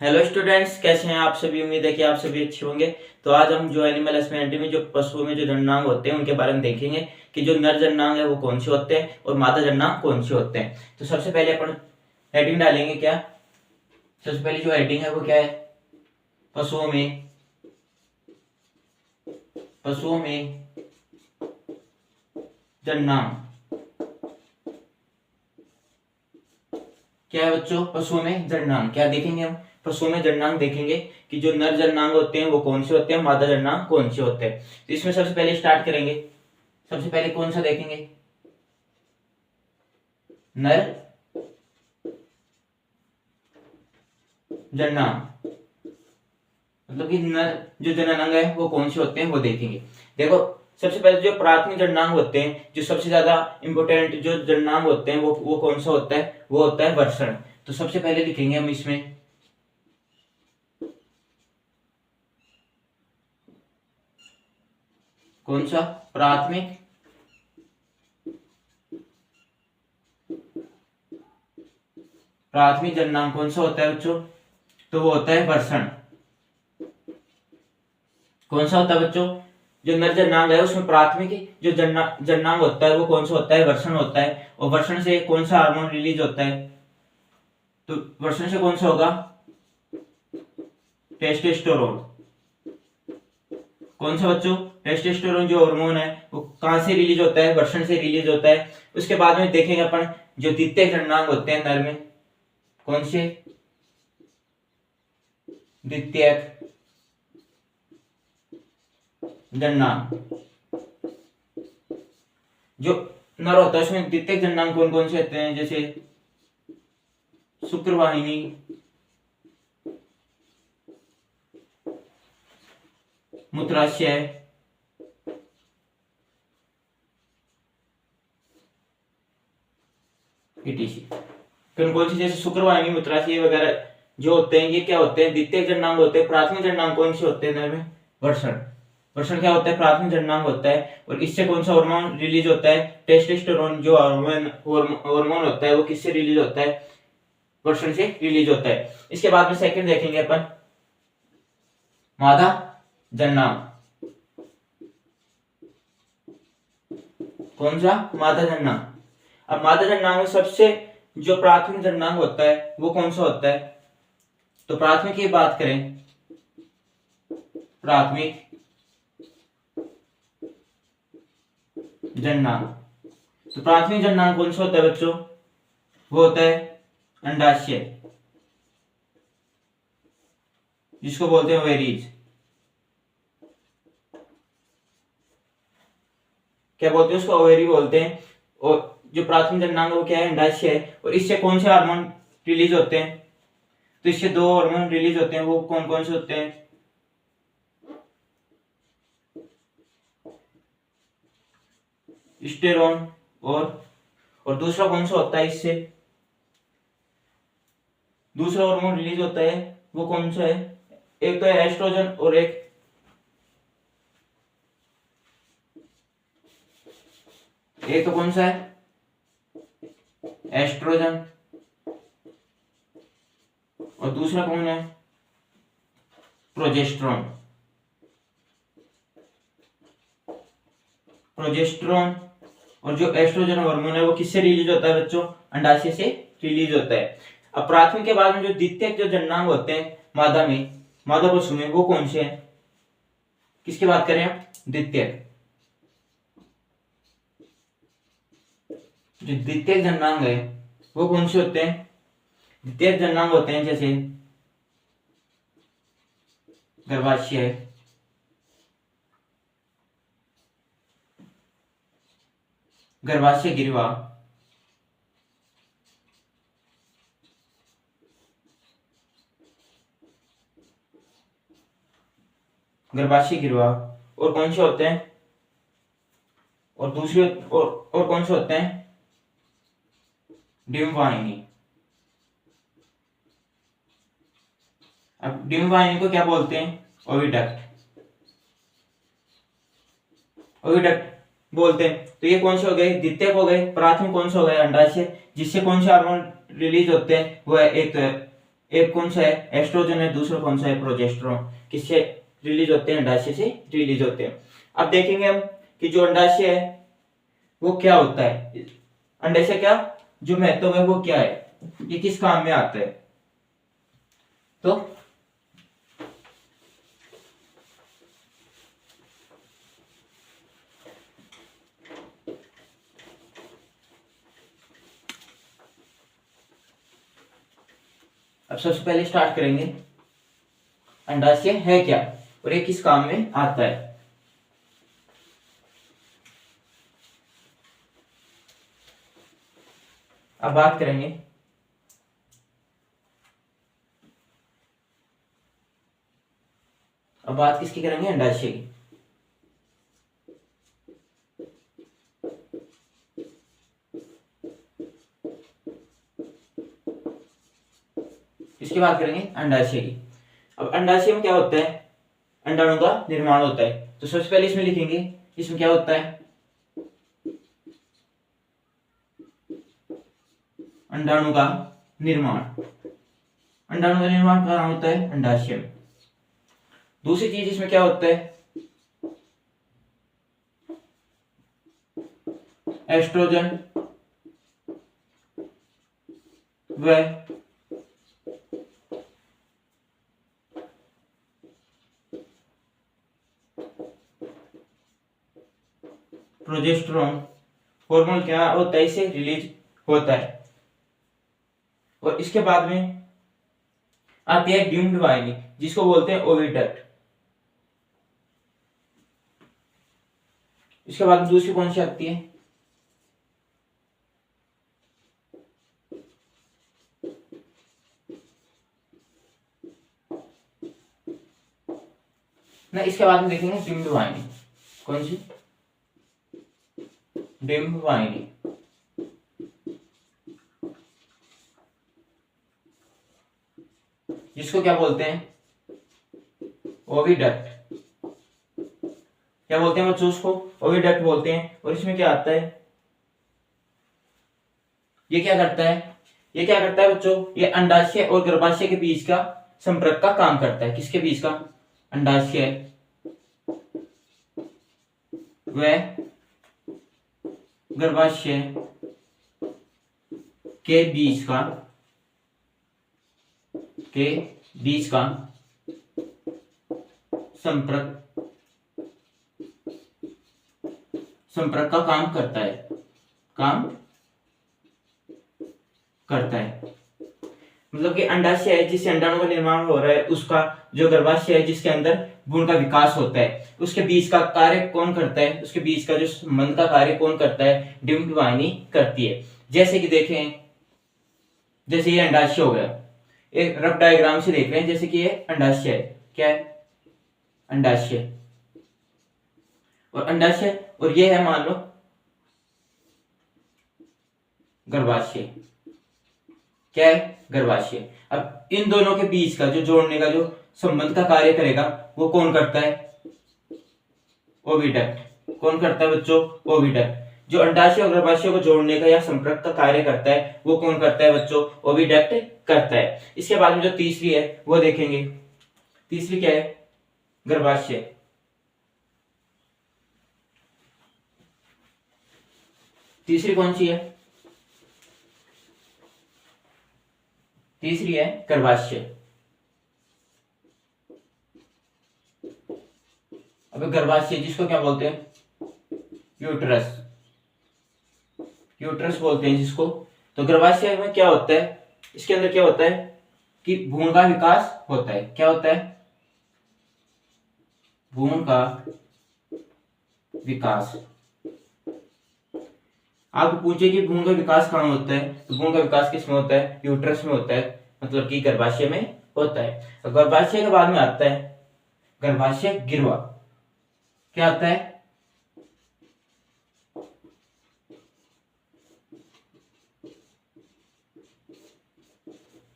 Hello students, कैसे हैं आप सभी। उम्मीद है कि आप सभी अच्छे होंगे। तो आज हम जो एनिमल हस्बेंड्री में जो पशुओं में जो जननांग होते हैं उनके बारे में देखेंगे कि जो नर जननांग है वो कौन से होते हैं और मादा जननांग कौन से होते हैं। तो सबसे पहले अपन हेडिंग डालेंगे। क्या सबसे पहले जो हेडिंग है वो क्या है? पशुओं में जननांग। क्या है बच्चों? पशुओं में जननांग। क्या देखेंगे हम? पशुओं में जननांग देखेंगे कि जो नर जननांग होते हैं वो कौन से होते हैं, मादा जननांग कौन से होते हैं। तो इसमें सबसे पहले स्टार्ट करेंगे। सबसे पहले कौन सा देखेंगे? नर जननांग, मतलब कि नर जो जननांग है वो कौन से होते हैं वो देखेंगे। देखो, सबसे पहले जो प्राथमिक जननांग होते हैं, जो सबसे ज्यादा इंपोर्टेंट जो जननांग होते हैं वो कौन सा होता है? वो होता है वर्षण। तो सबसे पहले लिखेंगे हम इसमें कौन सा? प्राथमिक प्राथमिक जननांग कौन सा होता है बच्चों? तो वो होता है वर्षण। कौन सा होता है बच्चों? जो नर जननांग है उसमें प्राथमिक जो जननांग होता है वो कौन सा होता है? वर्षण होता है। और वर्षण से कौन सा हार्मोन रिलीज होता है? तो वर्षण से कौन सा होगा? टेस्टोस्टेरोन। कौन सा बच्चों? टेस्टोस्टेरोन जो हार्मोन है वो कहां से रिलीज होता है? वर्षण से रिलीज होता है। उसके बाद में देखेंगे अपन जो द्वितीयक जननांग होते हैं नर में, कौन से? द्वितीयक जननांग। जो नर होता है उसमें द्वितीयक जननांग कौन कौन से होते हैं? जैसे शुक्रवाहिनी, मूत्राशय, ईटीसी। कौन कौन सी? जैसे शुक्रवाहिनी, मूत्राशय वगैरह जो होते हैं ये क्या होते हैं? द्वितीयक जननांग होते हैं। प्राथमिक जननांग कौन से होते हैं नर में? वर्षण। वर्षण क्या होता है? प्राथमिक जननांग होता है। और इससे कौन सा हार्मोन रिलीज होता है? टेस्टोस्टेरोन जो हार्मोन होता है वो किससे रिलीज होता है? वर्षण से रिलीज होता है। इसके बाद में सेकंड देखेंगे अपन मादा जननांग। कौन सा? मादा जननांग। अब मादा जननांग में सबसे जो प्राथमिक जननांग होता है वो कौन सा होता है? तो प्राथमिक की बात करें, प्राथमिक जननांग, तो प्राथमिक जननांग कौन सा होता है बच्चों? वो होता है अंडाशय, जिसको बोलते हैं ओवेरीज। क्या बोलते हैं उसको? ओवेरी बोलते हैं। और जो प्राथमिक जननांग है वो क्या है? अंडाशय है। और इससे कौन से हार्मोन रिलीज होते हैं? तो इससे दो हार्मोन रिलीज होते हैं। वो कौन कौन से होते हैं? स्टेरॉन। और दूसरा कौन सा होता है? इससे दूसरा हार्मोन रिलीज होता है वो कौन सा है? एक तो है एस्ट्रोजन और एक तो कौन सा है? एस्ट्रोजन। और दूसरा कौन है? प्रोजेस्टेरोन। प्रोजेस्टेरोन और जो एस्ट्रोजन हार्मोन है वो किससे रिलीज होता है बच्चों? अंडाशय से रिलीज होता है। अब प्राथमिक के बाद में जो द्वितीयक जो जननांग होते हैं मादा पशु में वो कौन से हैं? किसकी बात करें हम? द्वितीयक। जो द्वितीयक जननांग है वो कौन से होते हैं? द्वितीयक जननांग होते हैं जैसे गर्भाशय, गर्भाशय गिरवा, गर्भाशय गिरवा। और कौन से होते हैं? और दूसरे और कौन से होते हैं? डिम्बवाहिनी। अब डिम्बवाहिनी को क्या बोलते हैं? ओविडक्ट। ओविडक्ट बोलते हैं। तो ये कौन से हो गए? द्वितीयक हो गए। प्राथमिक कौन से हो गए? अंडाशय, जिससे कौन से हार्मोन रिलीज होते हैं? वो है एक तो है एक कौन सा है, एस्ट्रोजन है, दूसरा कौन सा है, प्रोजेस्टेरोन। किससे रिलीज होते हैं, अंडाशय से रिलीज होते हैं। अब देखेंगे हम कि जो अंडाशय है वो क्या होता है, अंडाशय क्या जो महत्व है वो क्या है, ये किस काम में आता है। तो अब सबसे पहले स्टार्ट करेंगे अंडाशय है क्या और ये किस काम में आता है। अब बात करेंगे किसकी करेंगे, अंडाशय की। इसकी बात करेंगे अंडाशय की। अब अंडाशय में क्या होता है, अंडाणु का निर्माण होता है। तो सबसे पहले इसमें लिखेंगे इसमें क्या होता है, अंडाणु का निर्माण। अंडाणु का निर्माण कहाँ होता है, अंडाशय में। दूसरी चीज इसमें क्या होता है, एस्ट्रोजन व प्रोजेस्टेरोन हार्मोन क्या होता है, इसे रिलीज होता है। और इसके बाद में आती है ड्यूम्ड वाहिनी, जिसको बोलते हैं ओविडक्ट। इसके बाद में दूसरी कौन सी आती है, ना इसके बाद में देखेंगे ड्यूम्ड वाहिनी। कौन सी, ड्यूम्ड वाहिनी। जिसको क्या बोलते हैं, ओविडक्ट। क्या बोलते हैं बच्चों, उसको ओविडक्ट बोलते हैं। और इसमें क्या आता है, ये क्या करता है, ये क्या करता है बच्चों, ये अंडाशय और गर्भाशय के बीच का संपर्क का काम करता है। किसके बीच का, अंडाशय व गर्भाशय के बीच का संपर्क का काम करता है। मतलब कि अंडाशय है जिससे अंडाणु का निर्माण हो रहा है, उसका जो गर्भाशय है जिसके अंदर भ्रूण का विकास होता है, उसके बीच का कार्य कौन करता है, उसके बीच का जो संबंध का कार्य कौन करता है, ड्यूम्ड वाहिनी करती है। जैसे कि देखें, जैसे ये अंडाशय हो गया, एक रफ डायग्राम से देख रहे हैं, जैसे कि ये अंडाशय है, क्या है, अंडाशय। और अंडाशय और ये है मान लो गर्भाशय, क्या है, गर्भाशय। अब इन दोनों के बीच का जो जोड़ने का जो संबंध का कार्य करेगा वो कौन करता है, ओविडक्ट। कौन करता है बच्चों, ओविडक्ट। जो अंडाशय और गर्भाशय को जोड़ने का या संपर्क का कार्य करता है वो कौन करता है बच्चों, ओविडक्ट करता है। इसके बाद में जो तीसरी है वो देखेंगे, तीसरी क्या है, गर्भाशय। तीसरी कौन सी है, तीसरी है गर्भाशय। अब गर्भाशय जिसको क्या बोलते हैं, यूट्रस, यूट्रस बोलते हैं जिसको। तो गर्भाशय में क्या होता है, इसके अंदर क्या होता है कि भ्रूण का विकास होता है। क्या होता है, भ्रूण का विकास। आप पूछे कि भ्रूण का विकास कहाँ होता है, तो भ्रूण का विकास किस में होता है, यूट्रस में होता है, मतलब कि गर्भाशय में होता है। तो गर्भाशय के बाद में आता है गर्भाशय गिरवा। क्या आता है,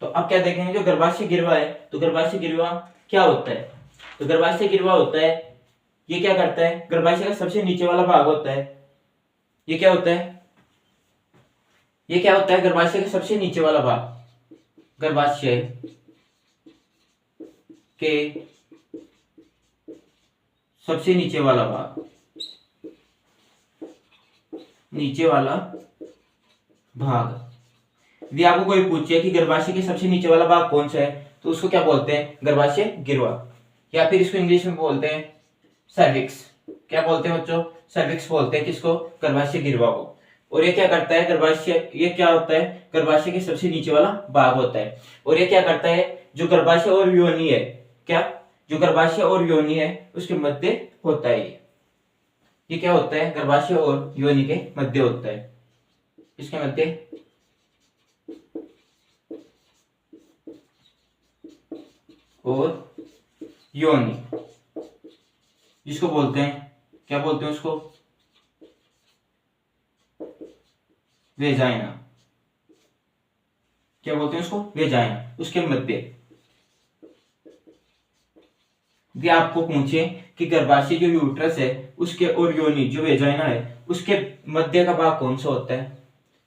तो अब क्या देखेंगे, जो गर्भाशय गिरवा है, तो गर्भाशय गिरवा क्या होता है, तो गर्भाशय गिरवा होता है, ये क्या करता है, गर्भाशय का सबसे नीचे वाला भाग होता है। ये क्या होता है गर्भाशय का सबसे नीचे वाला भाग। गर्भाशय के सबसे नीचे वाला भाग, नीचे वाला भाग। यदि आपको कोई पूछे कि गर्भाशय के सबसे नीचे वाला भाग कौन सा है, तो उसको क्या बोलते हैं? गर्भाशय गिरवा, या फिर इसको इंग्लिश में बोलते हैं सर्विक्स। क्या बोलते हैं बच्चों? सर्विक्स बोलते हैं किसको? गर्भाशय गिरवा को। और ये क्या करता है? गर्भाशय, ये क्या होता है? गर्भाशय के सबसे नीचे वाला भाग होता है। और ये क्या करता है? जो गर्भाशय और योनि है, क्या, जो गर्भाशय और योनि है उसके मध्य होता है। ये क्या होता है? गर्भाशय और योनि के मध्य होता है, इसके मध्य। और योनि जिसको बोलते हैं, क्या बोलते हैं उसको? वेजाइना। क्या बोलते हैं उसको? वेजाइना, उसके मध्य। यदि आपको पूछे कि गर्भाशय जो यूट्रस है उसके और योनि जो वेजाइना है उसके मध्य का भाग कौन सा होता है,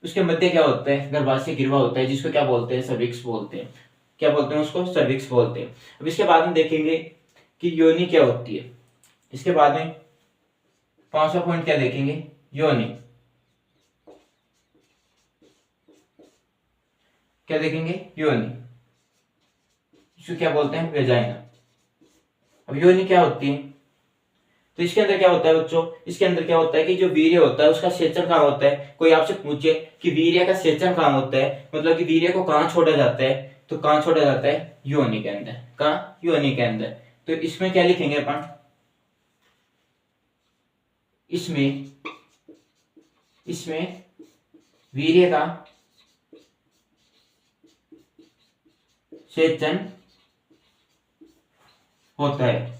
उसके मध्य क्या होता है? गर्भाशय गिरवा होता है, जिसको क्या बोलते हैं? सर्विक्स बोलते हैं। क्या बोलते हैं उसको? सर्विक्स बोलते हैं। अब इसके बाद में देखेंगे कि योनि क्या होती है। इसके बाद में 5वां पॉइंट क्या देखेंगे? योनि। क्या देखेंगे? योनि, इसको क्या बोलते हैं? वेजाइना। अब योनि क्या होती है? तो इसके अंदर क्या होता है बच्चों? इसके अंदर क्या होता है कि जो वीर्य होता है उसका सेचन कहाँ होता है? कोई आपसे पूछे कि वीर्य का सेचन कहाँ होता है, मतलब कि वीर्य को कहाँ छोड़ा जाता है, तो कहाँ छोड़ा जाता है? योनि के अंदर। कहाँ? योनि के अंदर। तो इसमें क्या लिखेंगे अपन? इसमें वीर्य का सेचन होता है।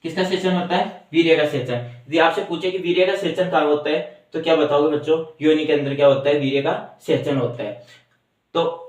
किसका सेचन होता है? वीर्य का सेचन। यदि आपसे पूछे कि वीर्य का सेचन कहाँ होता है, तो क्या बताओगे बच्चों? योनि के अंदर क्या होता है? वीर्य का सेचन होता है। तो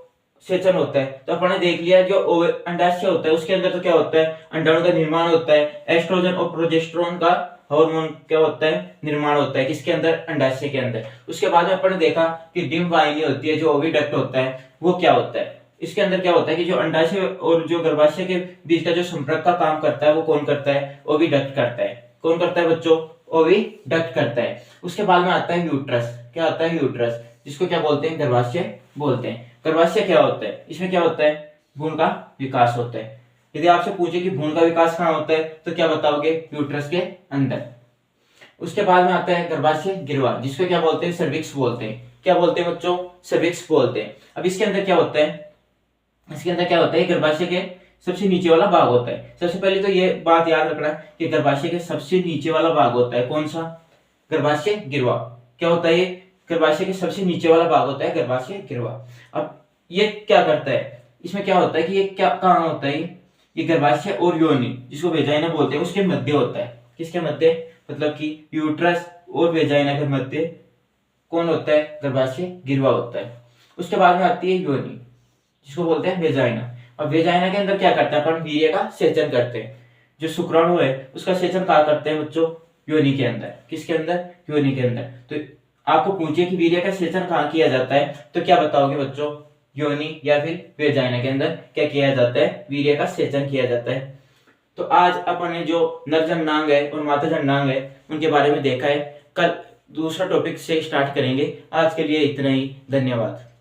सेचन होता है, तो अपन ने देख लिया जो अंडाशय होता है उसके अंदर तो क्या होता है? अंडाणु का निर्माण होता है। एस्ट्रोजन और प्रोजेस्टेरोन का हार्मोन क्या होता है? निर्माण होता है। किसके अंदर? अंडाशय के अंदर। उसके बाद में अपन ने देखा कि डिंब वाहिनी होती है, जो ओविडक्ट होता है, वो क्या होता है? इसके अंदर क्या होता है कि जो अंडाशय और जो गर्भाशय के बीच का जो संपर्क का काम करता है वो कौन करता है? ओविडक्ट करता है। कौन करता है बच्चों? ओविडक्ट करता है। उसके बाद में आता है यूट्रस। क्या आता है? यूट्रस, जिसको क्या बोलते हैं? गर्भाशय बोलते हैं। गर्भाशय क्या होता है? इसमें क्या होता है? भ्रूण का विकास होता है। यदि आपसे पूछे कि भ्रूण का विकास कहाँ होता है, तो क्या बताओगे? यूट्रस के अंदर। उसके बाद में आता है गर्भाशय गिरवा, जिसको क्या बोलते हैं? सर्विक्स बोलते हैं। क्या बोलते हैं बच्चों? सर्विक्स बोलते हैं। अब इसके अंदर क्या होता है? इसके अंदर क्या होता है? गर्भाशय के सबसे नीचे वाला भाग होता है। सबसे पहले तो ये बात याद रखना कि गर्भाशय के सबसे नीचे वाला भाग होता है कौन सा? गर्भाशय गिरवा। क्या होता है? ये गर्भाशय के सबसे नीचे वाला भाग होता है गर्भाशय गिरवा। अब ये क्या करता है? इसमें क्या होता है कि ये क्या कहाँ होता है? ये गर्भाशय और योनि, जिसको वेजाइना बोलते हैं, उसके मध्य होता है। किसके मध्य? मतलब कि यूट्रस और वेजाइना के मध्य कौन होता है? गर्भाशय गिरवा होता है। उसके बाद में आती है योनि, जिसको बोलते हैं वेजाइना। और वेजाइना के अंदर क्या करते हैं? अपन वीर्य का सेचन करते हैं। जो शुक्राणु है उसका सेचन कहाँ करते हैं बच्चों? योनि के अंदर। किसके अंदर? योनि के अंदर। तो आपको पूछिए कि वीर्य का सेचन कहाँ किया जाता है, तो क्या बताओगे बच्चों? योनि या फिर वेजाइना के अंदर क्या किया जाता है? वीर्य का सेचन किया जाता है। तो आज अपन ने जो नर जननांग है और माता जननांग है उनके बारे में देखा है। कल दूसरा टॉपिक से स्टार्ट करेंगे। आज के लिए इतना ही। धन्यवाद।